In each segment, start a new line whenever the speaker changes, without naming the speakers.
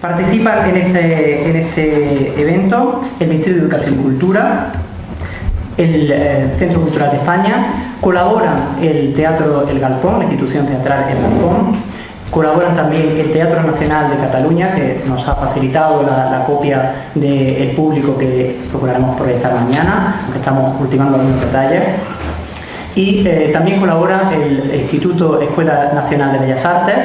Participan en este evento el Ministerio de Educación y Cultura, el Centro Cultural de España, colaboran el Teatro El Galpón, la institución teatral El Galpón, colaboran también el Teatro Nacional de Cataluña, que nos ha facilitado la copia del público que procuraremos proyectar mañana, aunque estamos ultimando algunos detalles. Y también colabora el Instituto Escuela Nacional de Bellas Artes,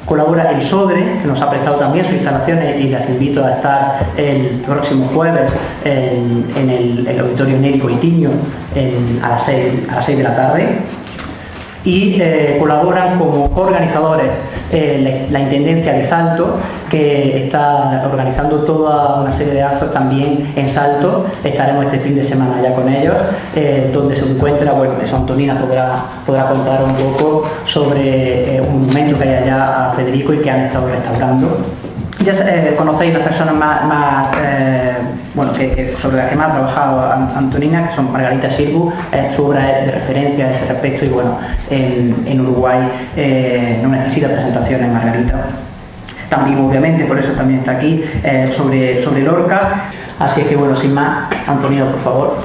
colabora el SODRE, que nos ha prestado también sus instalaciones y las invito a estar el próximo jueves en el Auditorio Nérico Itiño a las 6 de la tarde. Y colaboran como organizadores la Intendencia de Salto, que está organizando toda una serie de actos también en Salto. Estaremos este fin de semana ya con ellos, donde se encuentra, bueno, eso Antonina podrá contar un poco sobre un monumento que hay allá a Federico y que han estado restaurando. Ya conocéis las personas sobre las que más ha trabajado Antonina, que son Margarita Xirgu, su obra es de referencia a ese respecto y bueno, en Uruguay no necesita presentaciones Margarita. También obviamente, por eso también está aquí, sobre Lorca. Así es que bueno, sin más, Antonina, por favor.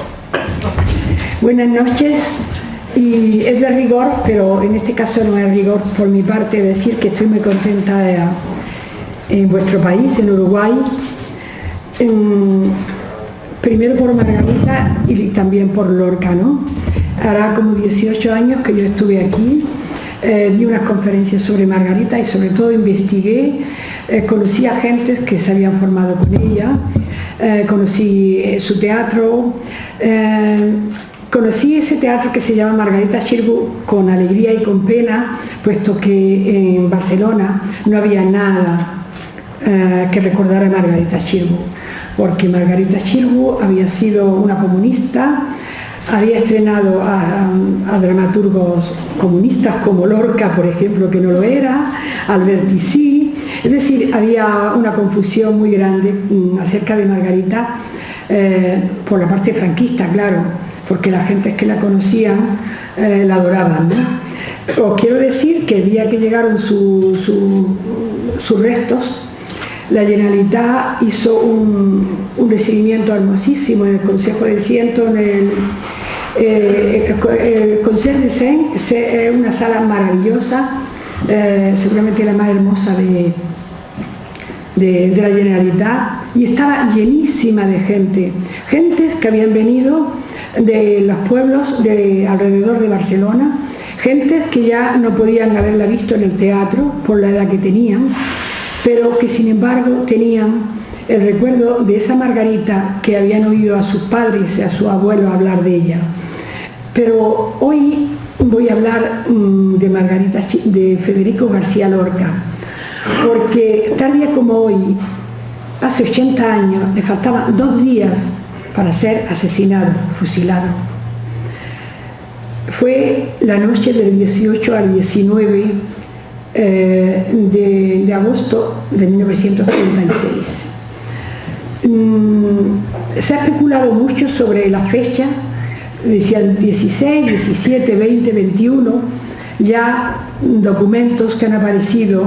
Buenas noches. Y es de rigor, pero en este caso no es rigor por mi parte decir que estoy muy contenta en vuestro país, en Uruguay, primero por Margarita y también por Lorca, ¿no? Hará como 18 años que yo estuve aquí, di unas conferencias sobre Margarita y sobre todo investigué, conocí a gentes que se habían formado con ella, conocí su teatro, conocí ese teatro que se llama Margarita Xirgu con alegría y con pena, puesto que en Barcelona no había nada que recordar a Margarita Xirgu, porque Margarita Xirgu había sido una comunista, había estrenado a dramaturgos comunistas como Lorca, por ejemplo, que no lo era, Alberti sí, es decir, había una confusión muy grande acerca de Margarita por la parte franquista, claro, porque las gentes que la conocían la adoraban, ¿no? Os quiero decir que el día que llegaron sus restos, la Generalitat hizo un recibimiento hermosísimo en el Consejo de Ciento, en el Consejo de Sen, es una sala maravillosa, seguramente la más hermosa de la Generalitat, y estaba llenísima de gentes que habían venido de los pueblos de alrededor de Barcelona, gentes que ya no podían haberla visto en el teatro por la edad que tenían, pero que sin embargo tenían el recuerdo de esa Margarita que habían oído a sus padres y a su abuelo hablar de ella. Pero hoy voy a hablar de Margarita, de Federico García Lorca, porque tal día como hoy, hace 80 años, le faltaban 2 días para ser asesinado, fusilado. Fue la noche del 18 al 19 de agosto de 1936. Se ha especulado mucho sobre la fecha, decían 16, 17, 20, 21, ya documentos que han aparecido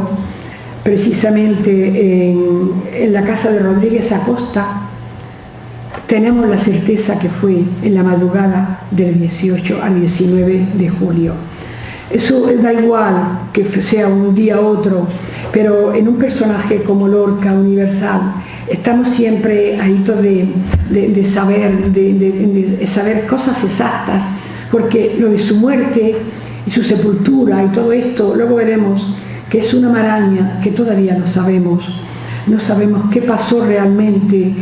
precisamente en la casa de Rodríguez Acosta. Tenemos la certeza que fue en la madrugada del 18 al 19 de julio. Eso da igual que sea un día u otro, pero en un personaje como Lorca, universal, estamos siempre ahí de saber cosas exactas, porque lo de su muerte y su sepultura y todo esto, luego veremos que es una maraña que todavía no sabemos qué pasó realmente,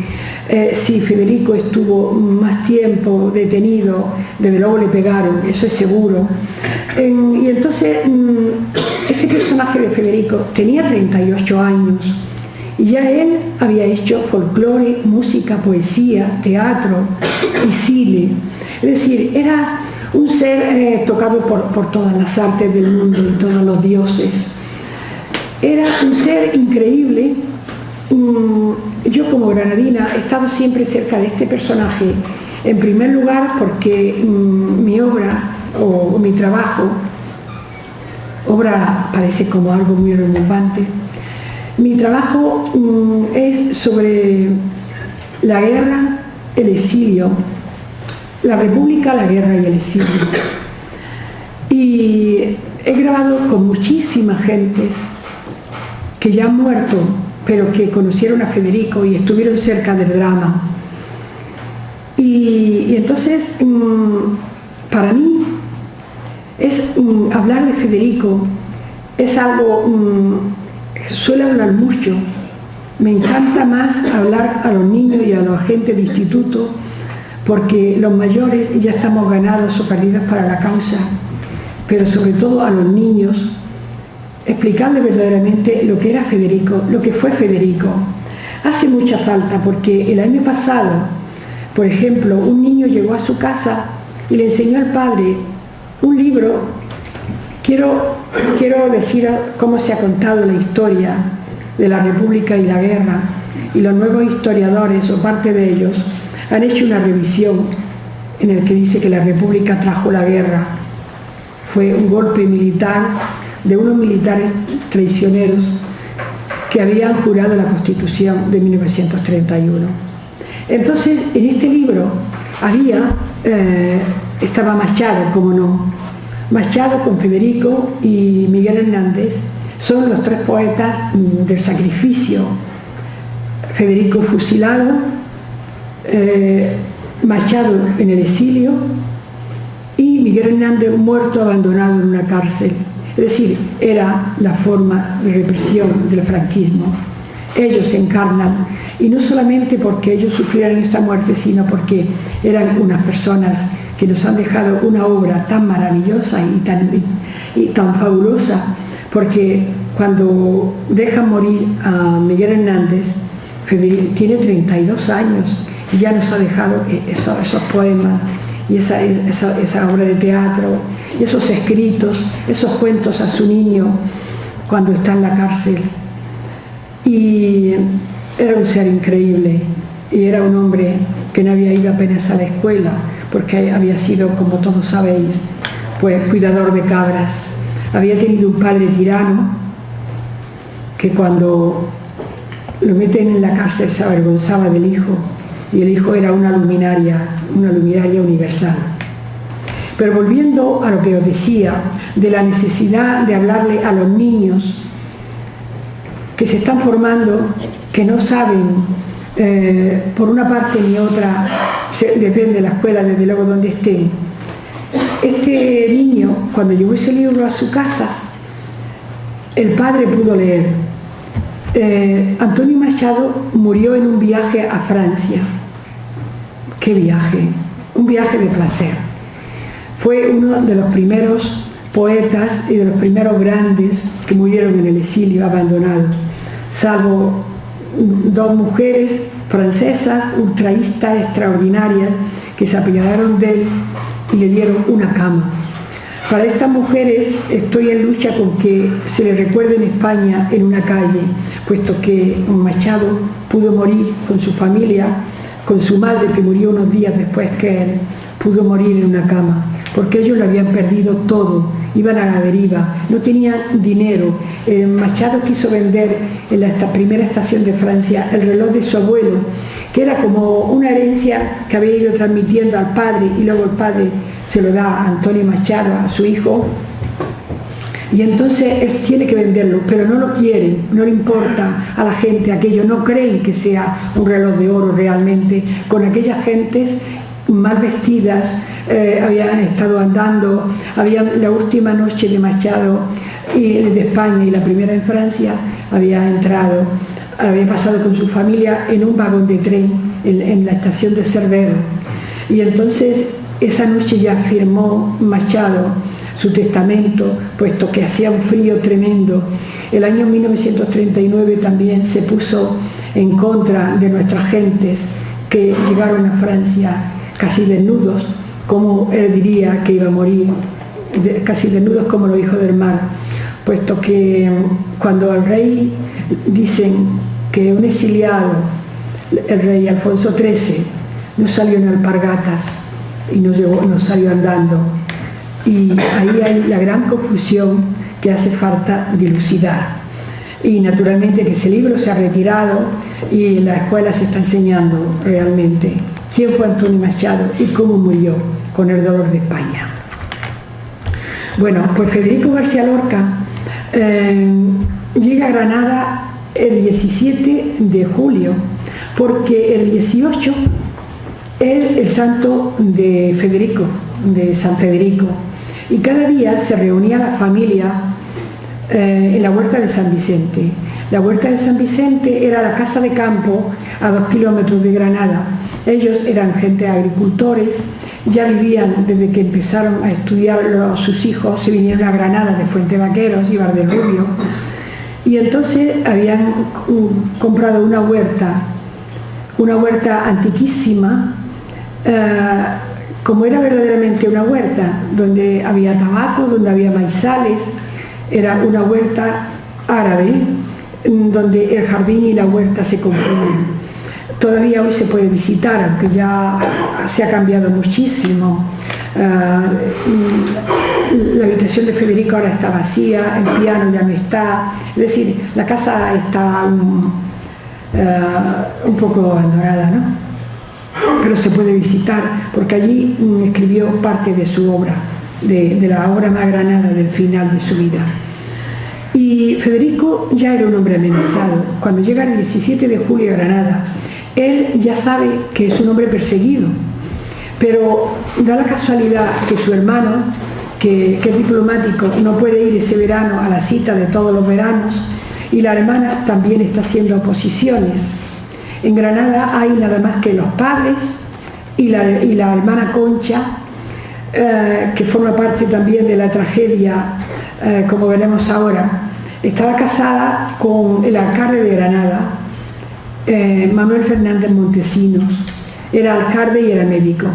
si Federico estuvo más tiempo detenido, desde luego le pegaron, eso es seguro. Y entonces este personaje de Federico tenía 38 años y ya él había hecho folclore, música, poesía, teatro y cine. Es decir, era un ser tocado por todas las artes del mundo y todos los dioses. Era un ser increíble. Yo como granadina he estado siempre cerca de este personaje, en primer lugar porque mi obra o mi trabajo, obra parece como algo muy renumbante, Mi trabajo es sobre la guerra, el exilio, la república, la guerra y el exilio. Y he grabado con muchísimas gentes que ya han muerto, pero que conocieron a Federico y estuvieron cerca del drama. Y entonces, para mí, hablar de Federico es algo, suelo hablar mucho. Me encanta más hablar a los niños y a la gente de instituto, porque los mayores ya estamos ganados o perdidos para la causa, pero sobre todo a los niños, explicarles verdaderamente lo que era Federico, lo que fue Federico. Hace mucha falta, porque el año pasado, por ejemplo, un niño llegó a su casa y le enseñó al padre un libro. Quiero decir cómo se ha contado la historia de la República y la guerra, y los nuevos historiadores, o parte de ellos, han hecho una revisión en el que dice que la República trajo la guerra. Fue un golpe militar de unos militares traicioneros que habían jurado la Constitución de 1931. Entonces, en este libro estaba Machado, como no. Machado con Federico y Miguel Hernández son los tres poetas del sacrificio. Federico fusilado, Machado en el exilio y Miguel Hernández muerto, abandonado en una cárcel. Es decir, era la forma de represión del franquismo. Ellos se encarnan, y no solamente porque ellos sufrieran esta muerte, sino porque eran unas personas que nos han dejado una obra tan maravillosa y tan fabulosa, porque cuando dejan morir a Miguel Hernández, Federico tiene 32 años y ya nos ha dejado esos poemas y esa obra de teatro, esos escritos, esos cuentos a su niño cuando está en la cárcel. Y era un ser increíble, y era un hombre que no había ido apenas a la escuela, porque había sido, como todos sabéis, pues cuidador de cabras. Había tenido un padre tirano que cuando lo meten en la cárcel se avergonzaba del hijo, y el hijo era una luminaria universal. Pero volviendo a lo que os decía, de la necesidad de hablarle a los niños que se están formando, que no saben por una parte ni otra, depende de la escuela, desde luego donde estén. Este niño, cuando llevó ese libro a su casa, el padre pudo leer. Antonio Machado murió en un viaje a Francia. ¿Qué viaje? Un viaje de placer. Fue uno de los primeros poetas y de los primeros grandes que murieron en el exilio, abandonado, salvo dos mujeres francesas, ultraístas extraordinarias, que se apiadaron de él y le dieron una cama. Para estas mujeres estoy en lucha con que se le recuerde en España en una calle, puesto que Machado pudo morir con su familia, con su madre, que murió unos días después que él, pudo morir en una cama, porque ellos lo habían perdido todo, iban a la deriva, no tenían dinero. Machado quiso vender en esta primera estación de Francia el reloj de su abuelo, que era como una herencia que había ido transmitiendo al padre, y luego el padre se lo da a Antonio Machado, a su hijo, y entonces él tiene que venderlo, pero no lo quieren, no le importa a la gente aquello, no creen que sea un reloj de oro realmente, con aquellas gentes mal vestidas, habían estado andando, la última noche de Machado y de España y la primera en Francia, había pasado con su familia en un vagón de tren en la estación de Cervera, y entonces esa noche ya firmó Machado su testamento, puesto que hacía un frío tremendo. El año 1939 también se puso en contra de nuestras gentes que llegaron a Francia casi desnudos, como él diría que iba a morir, casi desnudos como los hijos del mar, puesto que cuando al rey dicen que un exiliado, el rey Alfonso XIII, no salió en alpargatas y no salió andando, y ahí hay la gran confusión que hace falta dilucidar. Y naturalmente que ese libro se ha retirado y en la escuela se está enseñando realmente quién fue Antonio Machado y cómo murió con el dolor de España. Bueno, pues Federico García Lorca llega a Granada el 17 de julio, porque el 18 es el santo de Federico, de San Federico, y cada día se reunía la familia en la huerta de San Vicente. La huerta de San Vicente era la casa de campo a 2 kilómetros de Granada. Ellos eran gente agricultores, ya vivían desde que empezaron a estudiar sus hijos, se vinieron a Granada de Fuente Vaqueros y Valderrubio, y entonces habían comprado una huerta antiquísima, como era verdaderamente una huerta, donde había tabaco, donde había maizales. Era una huerta árabe, donde el jardín y la huerta se componen. Todavía hoy se puede visitar, aunque ya se ha cambiado muchísimo. La habitación de Federico ahora está vacía, el piano ya no está. Es decir, la casa está un poco abandonada, ¿no? Pero se puede visitar, porque allí escribió parte de su obra, de la obra más granada del final de su vida. Y Federico ya era un hombre amenazado. Cuando llega el 17 de julio a Granada, él ya sabe que es un hombre perseguido, pero da la casualidad que su hermano, que es diplomático, no puede ir ese verano a la cita de todos los veranos, y la hermana también está haciendo oposiciones. En Granada hay nada más que los padres y la hermana Concha, que forma parte también de la tragedia, como veremos ahora. Estaba casada con el alcalde de Granada, Manuel Fernández Montesinos. Era alcalde y era médico,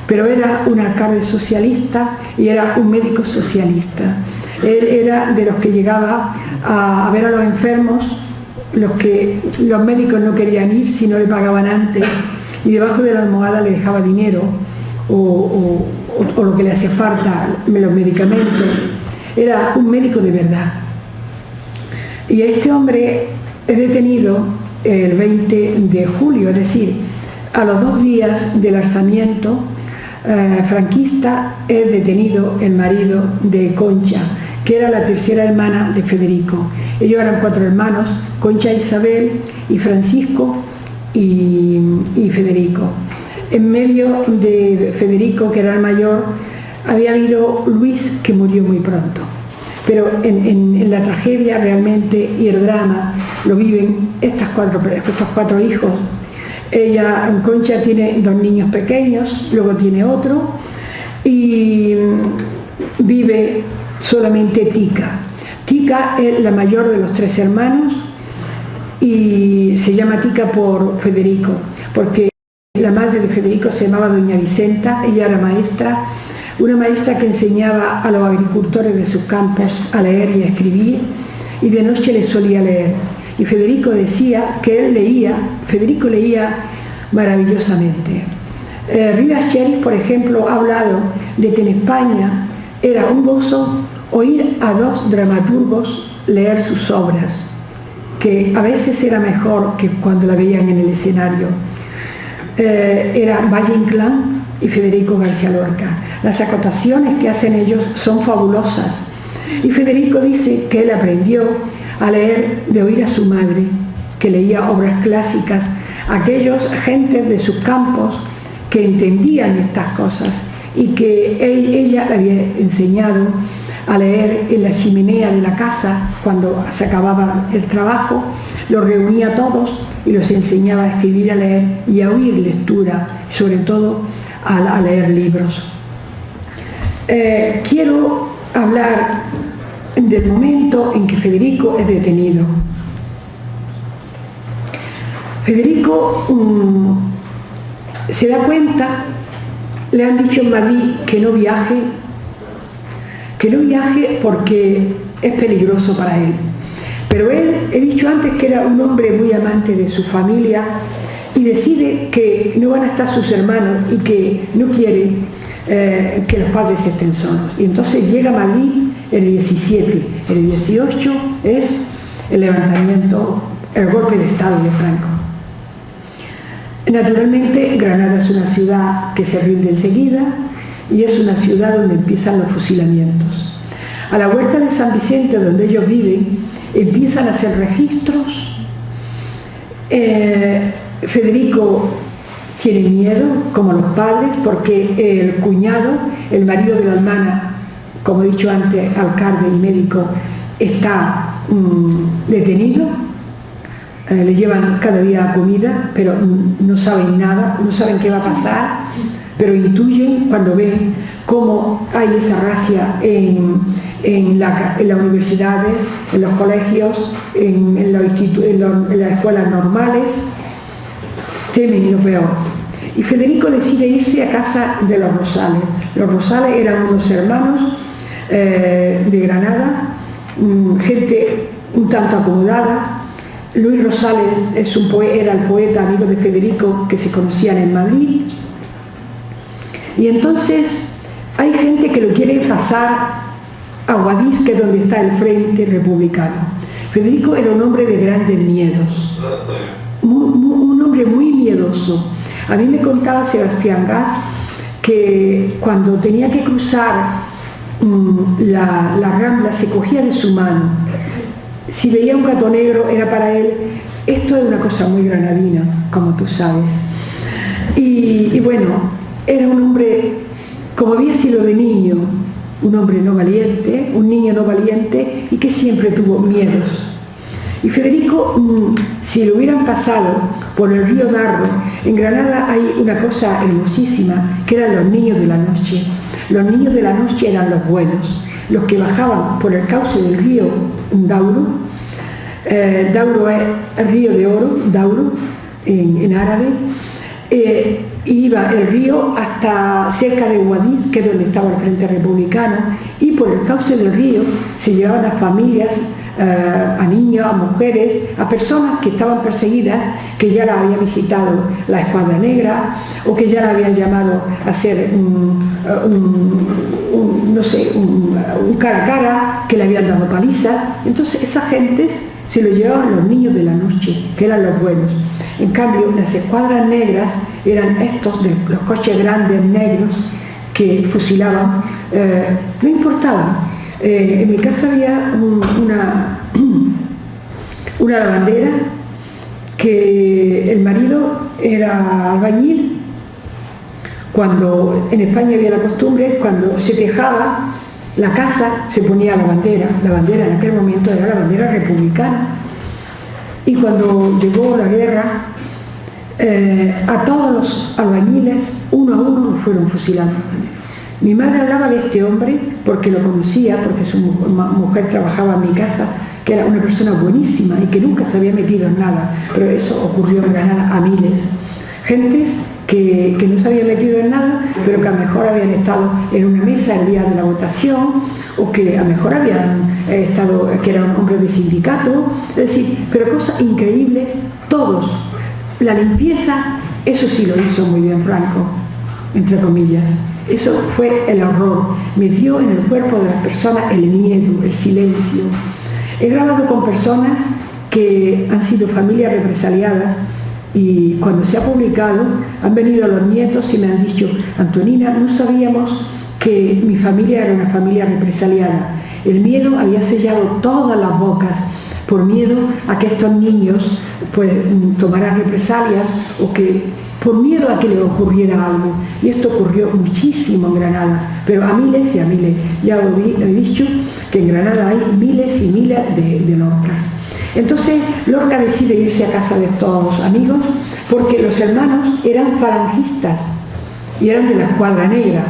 pero era un alcalde socialista y era un médico socialista. Él era de los que llegaba a ver a los enfermos, los que los médicos no querían ir si no le pagaban antes, y debajo de la almohada le dejaba dinero o lo que le hacía falta, los medicamentos. Era un médico de verdad. Y este hombre es detenido el 20 de julio, es decir, a los 2 días del alzamiento franquista, es detenido el marido de Concha, que era la tercera hermana de Federico. Ellos eran 4 hermanos, Concha, Isabel y Francisco y Federico. En medio de Federico, que era el mayor, había habido Luis, que murió muy pronto. Pero en la tragedia realmente y el drama lo viven estos 4 hijos. Concha tiene 2 niños pequeños, luego tiene otro, y vive solamente Tica. Tica es la mayor de los 3 hermanos y se llama Tica por Federico, porque la madre de Federico se llamaba Doña Vicenta. Ella era maestra, una maestra que enseñaba a los agricultores de sus campos a leer y a escribir, y de noche les solía leer. Y Federico decía que él leía, Federico leía maravillosamente. Rivas Cheris, por ejemplo, ha hablado de que en España era un gozo oír a 2 dramaturgos leer sus obras, que a veces era mejor que cuando la veían en el escenario. Era Valle Inclán y Federico García Lorca. Las acotaciones que hacen ellos son fabulosas. Y Federico dice que él aprendió a leer de oír a su madre, que leía obras clásicas, aquellos gentes de sus campos que entendían estas cosas y que ella le había enseñado a leer en la chimenea de la casa cuando se acababa el trabajo. Los reunía a todos y los enseñaba a escribir, a leer y a oír lectura, sobre todo a leer libros. Quiero hablar del momento en que Federico es detenido. Federico se da cuenta, le han dicho en Madrid que no viaje porque es peligroso para él. Pero él, he dicho antes que era un hombre muy amante de su familia, y decide que no van a estar sus hermanos y que no quiere que los padres estén solos. Y entonces llega a Madrid el 17, el 18 es el levantamiento, el golpe de Estado de Franco. Naturalmente, Granada es una ciudad que se rinde enseguida y es una ciudad donde empiezan los fusilamientos. A la huerta de San Vicente, donde ellos viven, empiezan a hacer registros. Federico tiene miedo, como los padres, porque el cuñado, el marido de la hermana, como he dicho antes, alcalde y médico, está detenido. Le llevan cada día comida, pero no saben nada, no saben qué va a pasar, pero intuyen cuando ven cómo hay esa racia en las universidades, en los colegios, en las escuelas normales, temen lo peor. Y Federico decide irse a casa de los Rosales. Los Rosales eran unos hermanos de Granada, gente un tanto acomodada. Luis Rosales era el poeta amigo de Federico, que se conocían en Madrid. Y entonces hay gente que lo quiere pasar a Guadix, que es donde está el Frente Republicano. Federico era un hombre de grandes miedos, un hombre muy miedoso. A mí me contaba Sebastián Gas que cuando tenía que cruzar la Rambla se cogía de su mano. Si veía un gato negro era para él, esto es una cosa muy granadina, como tú sabes. Y bueno, era un hombre, como había sido de niño, un hombre no valiente, un niño no valiente y que siempre tuvo miedos. Y Federico, si lo hubieran pasado por el río Darro, en Granada hay una cosa hermosísima, que eran los niños de la noche. Los niños de la noche eran los buenos, los que bajaban por el cauce del río Dauro. Dauro es el río de oro, Dauro, en árabe. Iba el río hasta cerca de Guadix, que es donde estaba el Frente Republicano, y por el cauce del río se llevaban a familias, a niños, a mujeres, a personas que estaban perseguidas, que ya la había visitado la Escuadra Negra o que ya la habían llamado a hacer no sé, un cara a cara, que le habían dado palizas. Entonces esas gentes se lo llevaban los niños de la noche, que eran los buenos. En cambio, las escuadras negras eran estos de los coches grandes negros que fusilaban, no importaba. En mi casa había una lavandera, que el marido era albañil. Cuando en España había la costumbre, cuando se tejaba la casa, se ponía la bandera. La bandera en aquel momento era la bandera republicana. Y cuando llegó la guerra, a todos los albañiles, uno a uno, los fueron fusilando. Mi madre hablaba de este hombre porque lo conocía, porque su mujer trabajaba en mi casa, que era una persona buenísima y que nunca se había metido en nada, pero eso ocurrió en Granada a miles. Gentes que no se habían metido en nada, pero que a lo mejor habían estado en una mesa el día de la votación, o que a lo mejor habían estado, que eran hombres de sindicato, es decir, pero cosas increíbles, todos. La limpieza, eso sí lo hizo muy bien Franco, entre comillas. Eso fue el horror, metió en el cuerpo de las personas el miedo, el silencio. He grabado con personas que han sido familias represaliadas y cuando se ha publicado han venido los nietos y me han dicho: Antonina, no sabíamos que mi familia era una familia represaliada. El miedo había sellado todas las bocas por miedo a que estos niños pues tomaran represalias o que por miedo a que le ocurriera algo. Y esto ocurrió muchísimo en Granada, pero a miles y a miles. Ya he dicho que en Granada hay miles y miles de Lorcas. Entonces Lorca decide irse a casa de estos amigos porque los hermanos eran falangistas y eran de la Escuadra Negra.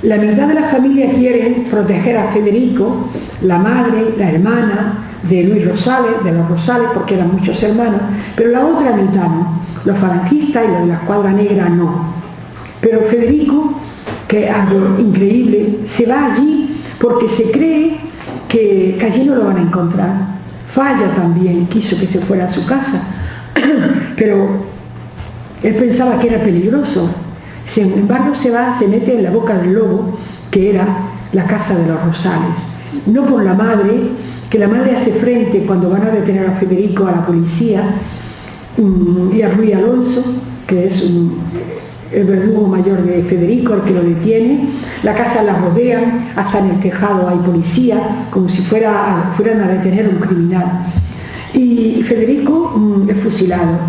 La mitad de la familia quieren proteger a Federico, la madre, la hermana de Luis Rosales, de los Rosales, porque eran muchos hermanos, pero la otra mitad no. Los falangistas y los de la Escuadra Negra no. Pero Federico, que es algo increíble, se va allí porque se cree que allí no lo van a encontrar. Falla también, quiso que se fuera a su casa, pero él pensaba que era peligroso. Sin embargo se va, se mete en la boca del lobo, que era la casa de los Rosales. No por la madre, que la madre hace frente cuando van a detener a Federico a la policía y a Ruy Alonso, que es el verdugo mayor de Federico, el que lo detiene. La casa la rodean, hasta en el tejado hay policía, como si fueran a detener a un criminal. Y Federico es fusilado.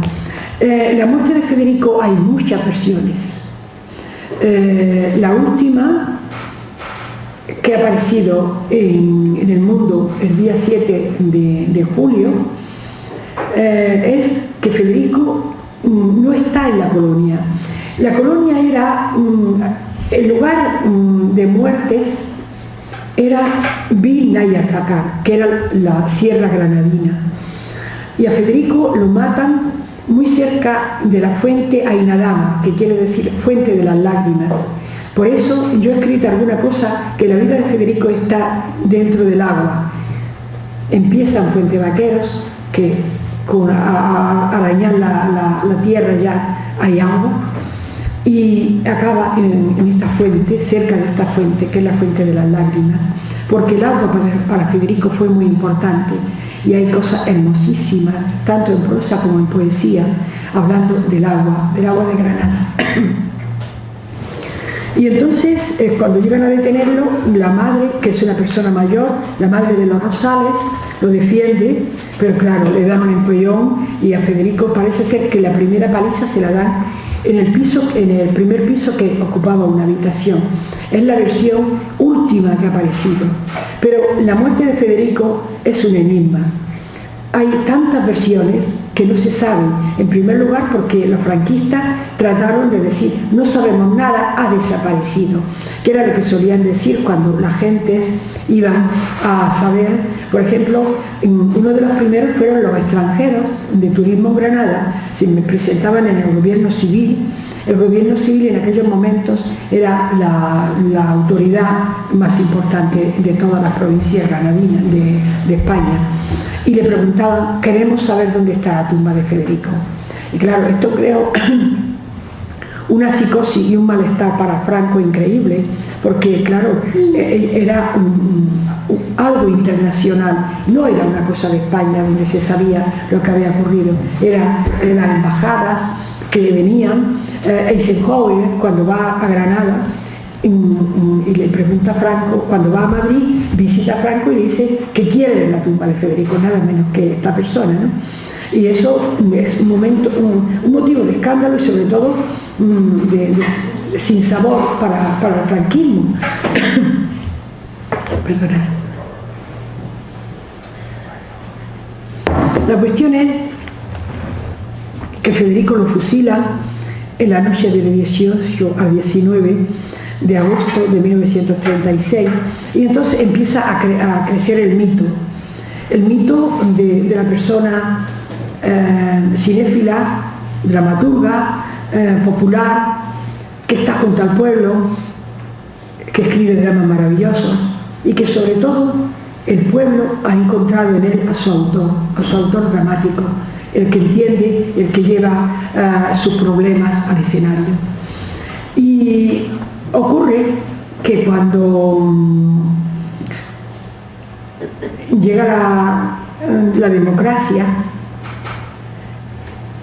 La muerte de Federico hay muchas versiones. La última, que ha aparecido en el mundo el día 7 de julio, es que Federico no está en la colonia. La colonia era, el lugar de muertes era Vilna y Alfacar, que era la Sierra Granadina. Y a Federico lo matan muy cerca de la fuente Ainadama, que quiere decir fuente de las lágrimas. Por eso yo he escrito alguna cosa, que la vida de Federico está dentro del agua. Empieza en Fuente Vaqueros, que con arañar la tierra ya hay agua, y acaba en esta fuente, cerca de esta fuente, que es la fuente de las lágrimas, porque el agua para Federico fue muy importante, y hay cosas hermosísimas, tanto en prosa como en poesía, hablando del agua de Granada. Y entonces, cuando llegan a detenerlo, la madre, que es una persona mayor, la madre de los Rosales, lo defiende, pero claro, le dan un empollón, y a Federico parece ser que la primera paliza se la dan en el primer piso que ocupaba una habitación. Es la versión última que ha aparecido. Pero la muerte de Federico es un enigma. Hay tantas versiones que no se saben. En primer lugar, porque los franquistas trataron de decir, no sabemos nada, ha desaparecido, que era lo que solían decir cuando las gentes iban a saber. Por ejemplo, uno de los primeros fueron los extranjeros de Turismo en Granada, se me presentaban en el gobierno civil. El gobierno civil en aquellos momentos era la autoridad más importante de todas las provincias granadinas de España. Y le preguntaban, queremos saber dónde está la tumba de Federico. Y claro, esto creó una psicosis y un malestar para Franco increíble, porque claro, era algo internacional, no era una cosa de España donde se sabía lo que había ocurrido, eran las embajadas que venían. Eisenhower, cuando va a Granada, y le pregunta a Franco, cuando va a Madrid, visita a Franco y le dice que quiere ver la tumba de Federico, nada menos que esta persona, ¿no? Y eso es un motivo de escándalo y sobre todo de sinsabor para el franquismo. Perdona. La cuestión es que Federico lo fusila en la noche del 18 al 19 de agosto de 1936, y entonces empieza a crecer el mito de la persona cinéfila, dramaturga, popular, que está junto al pueblo, que escribe dramas maravillosos, y que sobre todo el pueblo ha encontrado en él a su autor dramático, el que entiende, el que lleva sus problemas al escenario. Y ocurre que cuando llega la democracia,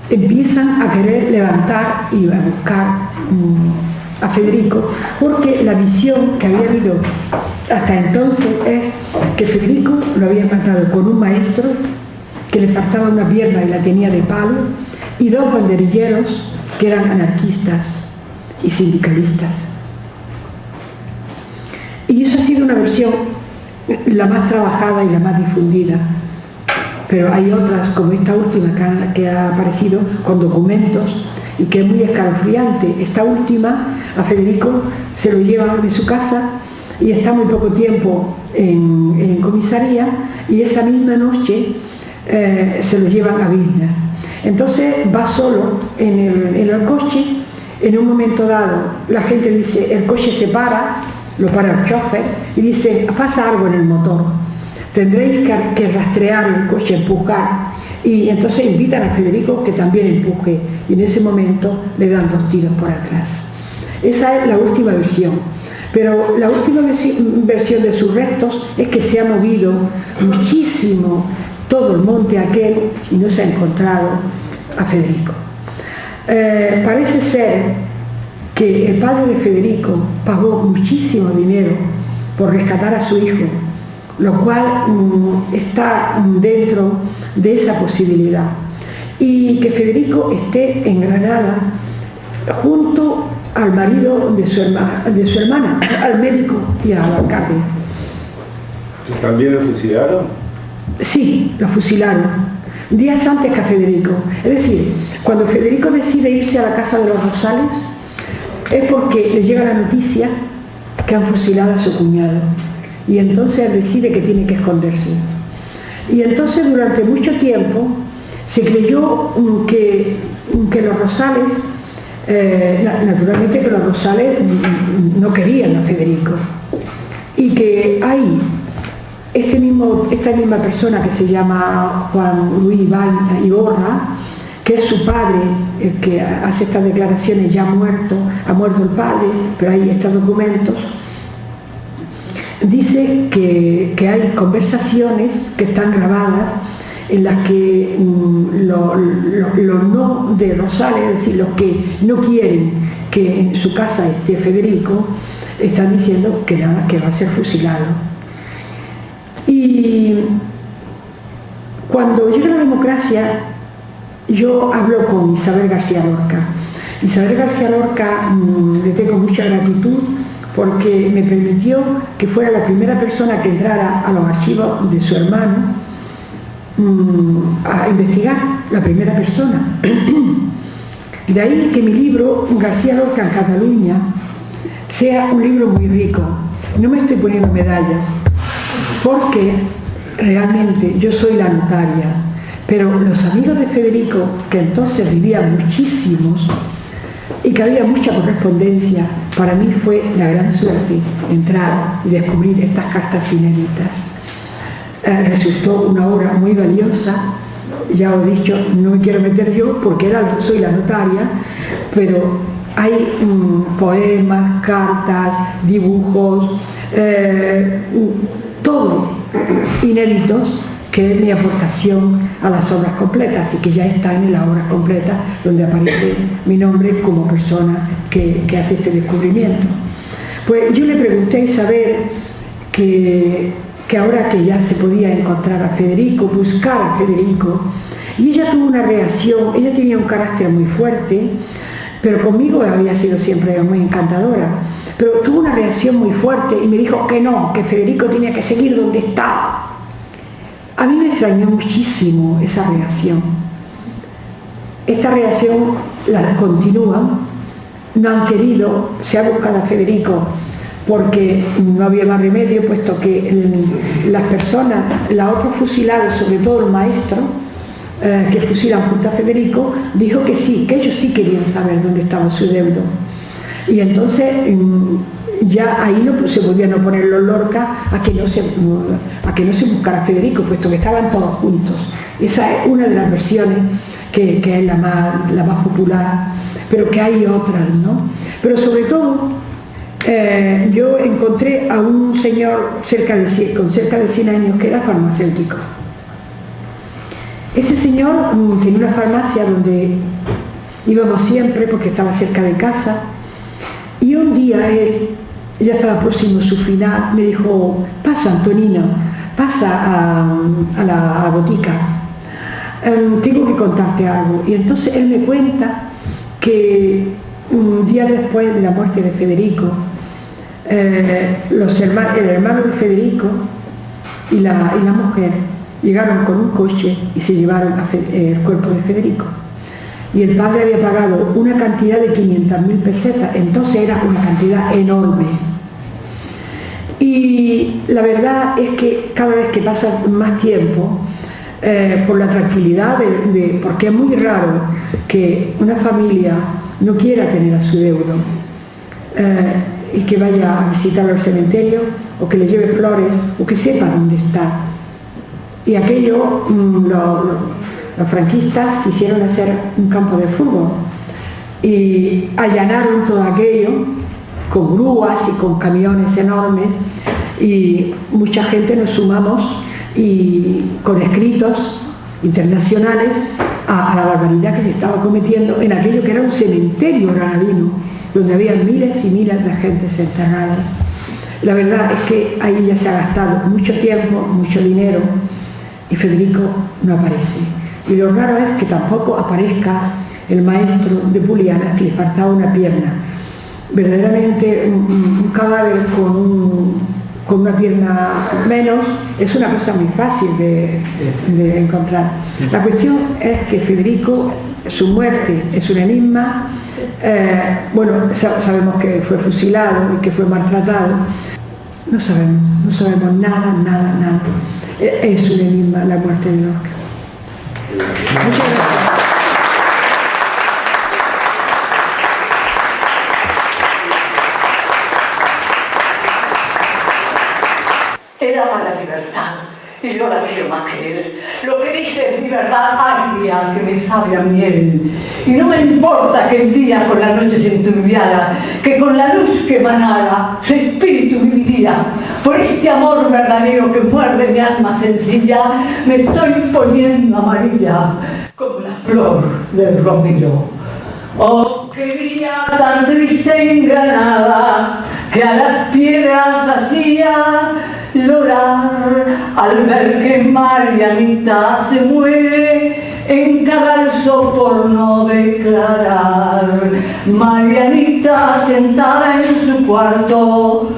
empiezan a querer levantar y a buscar a Federico, porque la visión que había habido hasta entonces es que Federico lo había matado con un maestro que le faltaba una pierna y la tenía de palo, y dos banderilleros que eran anarquistas y sindicalistas. Y eso ha sido una versión la más trabajada y la más difundida, pero hay otras, como esta última que ha aparecido con documentos y que es muy escalofriante. Esta última, a Federico se lo llevan de su casa y está muy poco tiempo en comisaría, y esa misma noche se lo llevan a Vilna. Entonces va solo en el coche. En un momento dado la gente dice, el coche se para, lo para el chofer y dice, pasa algo en el motor, tendréis que rastrear el coche, empujar. Y entonces invitan a Federico que también empuje, y en ese momento le dan 2 tiros por atrás. Esa es la última versión. Pero la última versión de sus restos es que se ha movido muchísimo todo el monte aquel y no se ha encontrado a Federico. Parece ser que el padre de Federico pagó muchísimo dinero por rescatar a su hijo, lo cual está dentro de esa posibilidad. Y que Federico esté en Granada junto al marido de su hermana, al médico y al alcalde.
¿También lo fusilaron?
Sí, lo fusilaron, días antes que a Federico. Es decir, cuando Federico decide irse a la casa de los Rosales, es porque le llega la noticia que han fusilado a su cuñado. Y entonces él decide que tiene que esconderse. Y entonces durante mucho tiempo se creyó que los Rosales, naturalmente que los Rosales no querían a Federico. Y que hay esta misma persona que se llama Juan Luis Iborra, que es su padre, el que hace estas declaraciones, ya ha muerto el padre, pero hay estos documentos, dice que hay conversaciones que están grabadas en las que los no de Rosales, es decir, los que no quieren que en su casa esté Federico, están diciendo que nada, que va a ser fusilado. Y cuando llega la democracia, yo hablo con Isabel García Lorca. Isabel García Lorca le tengo mucha gratitud porque me permitió que fuera la primera persona que entrara a los archivos de su hermano a investigar, la primera persona. De ahí que mi libro, García Lorca en Cataluña, sea un libro muy rico. No me estoy poniendo medallas, porque realmente yo soy la notaria, pero los amigos de Federico, que entonces vivían muchísimos y que había mucha correspondencia, para mí fue la gran suerte entrar y descubrir estas cartas inéditas. Resultó una obra muy valiosa. Ya os he dicho, no me quiero meter yo porque soy la notaria, pero hay poemas, cartas, dibujos, todo inéditos, que es mi aportación a las obras completas y que ya están en la obra completa donde aparece mi nombre como persona que hace este descubrimiento. Pues yo le pregunté a Isabel que ahora que ya se podía encontrar a Federico, buscar a Federico, y ella tuvo una reacción. Ella tenía un carácter muy fuerte, pero conmigo había sido siempre muy encantadora, pero tuvo una reacción muy fuerte y me dijo que no, que Federico tenía que seguir donde estaba. A mí me extrañó muchísimo esa reacción. Esta reacción la continúan, no han querido, se ha buscado a Federico porque no había más remedio, puesto que las personas, los otros fusilados, sobre todo el maestro, que fusilan junto a Federico, dijo que sí, que ellos sí querían saber dónde estaba su deudo. Y entonces ya ahí no se podían oponer los Lorca a que no se buscara a Federico, puesto que estaban todos juntos. Esa es una de las versiones que es la más popular, pero que hay otras, ¿no? Pero sobre todo, yo encontré a un señor con cerca de 100 años que era farmacéutico. Este señor tenía una farmacia donde íbamos siempre porque estaba cerca de casa, y un día él, ya estaba próximo a su final, me dijo: pasa, Antonino, pasa a la botica, tengo que contarte algo. Y entonces él me cuenta que un día después de la muerte de Federico, el hermano de Federico y la mujer llegaron con un coche y se llevaron el cuerpo de Federico. Y el padre había pagado una cantidad de 500.000 pesetas, entonces era una cantidad enorme. Y la verdad es que cada vez que pasa más tiempo, por la tranquilidad, porque es muy raro que una familia no quiera tener a su deudo y que vaya a visitarlo al cementerio, o que le lleve flores, o que sepa dónde está. Y aquello, los franquistas quisieron hacer un campo de fútbol y allanaron todo aquello con grúas y con camiones enormes, y mucha gente nos sumamos y con escritos internacionales a la barbaridad que se estaba cometiendo en aquello que era un cementerio granadino, donde había miles y miles de gentes enterradas. La verdad es que ahí ya se ha gastado mucho tiempo, mucho dinero, y Federico no aparece. Y lo raro es que tampoco aparezca el maestro de Pulianas, que le faltaba una pierna. Verdaderamente un cadáver con una pierna menos es una cosa muy fácil de encontrar. La cuestión es que Federico, su muerte es un enigma. Bueno, sabemos que fue fusilado y que fue maltratado. No sabemos nada. Es un enigma la muerte de Lorca. Muchas gracias.
Él ama la libertad y yo la quiero más que él. Lo que dice es mi verdad agria que me sabe a miel. Y no me importa que el día con la noche se enturbiara, que con la luz que emanara su espíritu viviría. Por este amor verdadero que muerde mi alma sencilla, me estoy poniendo amarilla como la flor del romero. Oh, qué día tan triste en Granada, que a las piedras hacía llorar al ver que Marianita se muere en cadalso por no declarar. Marianita sentada en su cuarto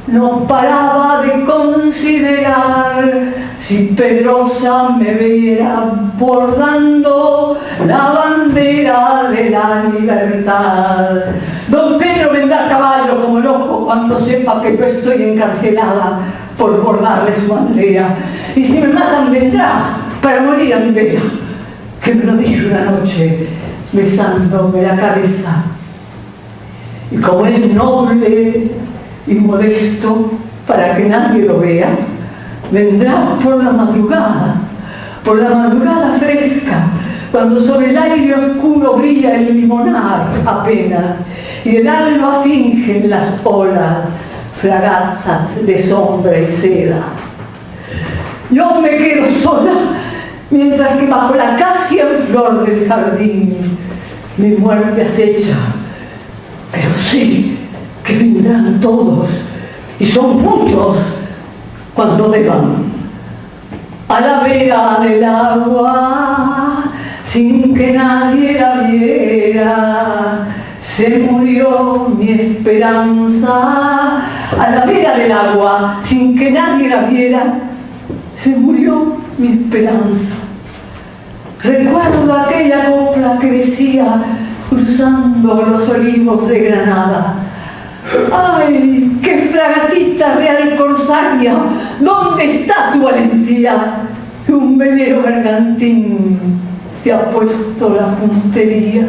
no paraba de considerar si Pedrosa me viera bordando la bandera de la libertad. Don Pedro vendrá a caballo como loco cuando sepa que yo estoy encarcelada por bordarle su bandera. Y si me matan vendrá para morir a mi vera, que me lo dijo una noche besándome la cabeza. Y como es noble y modesto para que nadie lo vea, vendrá por la madrugada fresca, cuando sobre el aire oscuro brilla el limonar apenas, y el alba finge en las olas fragatas de sombra y seda. Yo me quedo sola, mientras que bajo la acacia en flor del jardín mi muerte acecha, pero sí que vendrán todos, y son muchos, cuando beban a la vera del agua sin que nadie la viera. Se murió mi esperanza. A la vera del agua sin que nadie la viera, se murió mi esperanza. Recuerdo aquella copla que decía cruzando los olivos de Granada: ¡ay, qué fragatita real corsaria! ¿Dónde está tu valentía? Que un velero bergantín te ha puesto la puntería.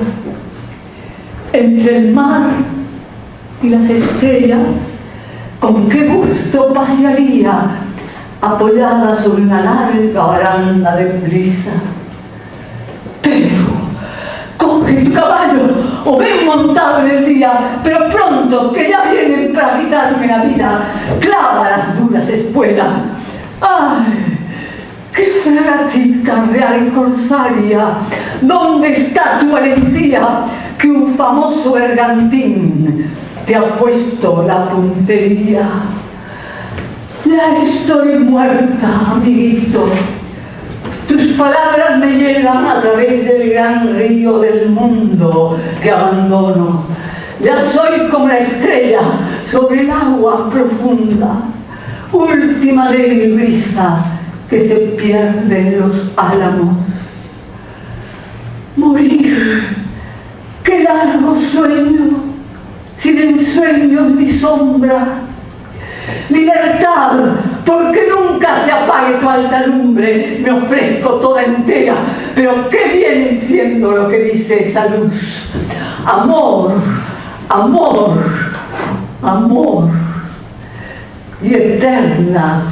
Entre el mar y las estrellas, con qué gusto pasearía, apoyada sobre una larga baranda de brisa. Pedro, coge tu caballo o ven montado en el día, pero pronto, que ya vienen para quitarme la vida. Clava las duras espuelas. ¡Ay, qué fragatita real corsaria! ¿Dónde está tu valentía? Que un famoso bergantín te ha puesto la puntería. Ya estoy muerta, amiguito. Tus palabras me llevan a través del gran río del mundo que abandono. Ya soy como la estrella sobre el agua profunda, última débil brisa que se pierde en los álamos. Morir, qué largo sueño, sin ensueño en mi sombra. Libertad, porque nunca se apague tu alta lumbre, me ofrezco toda entera, pero qué bien entiendo lo que dice esa luz. Amor, amor, amor y eterna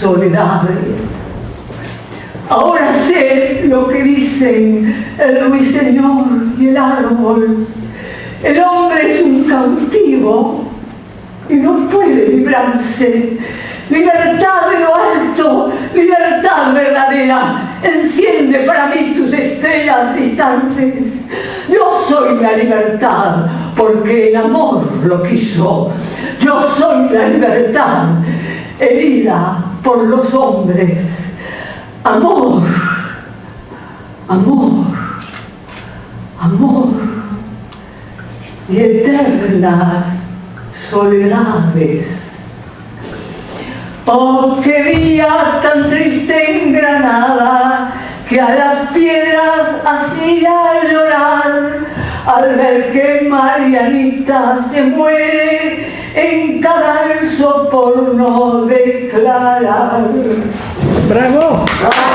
soledad. Ahora sé lo que dicen el ruiseñor y el árbol. El hombre es un cautivo y no puede librarse. Libertad de lo alto, libertad verdadera, enciende para mí tus estrellas distantes. Yo soy la libertad, porque el amor lo quiso. Yo soy la libertad, herida por los hombres. Amor, amor, amor y eternas soledades. Oh, qué día tan triste en Granada, que a las piedras hacía llorar al ver que Marianita se muere en cada verso por no declarar.
¡Bravo!
¡Ah!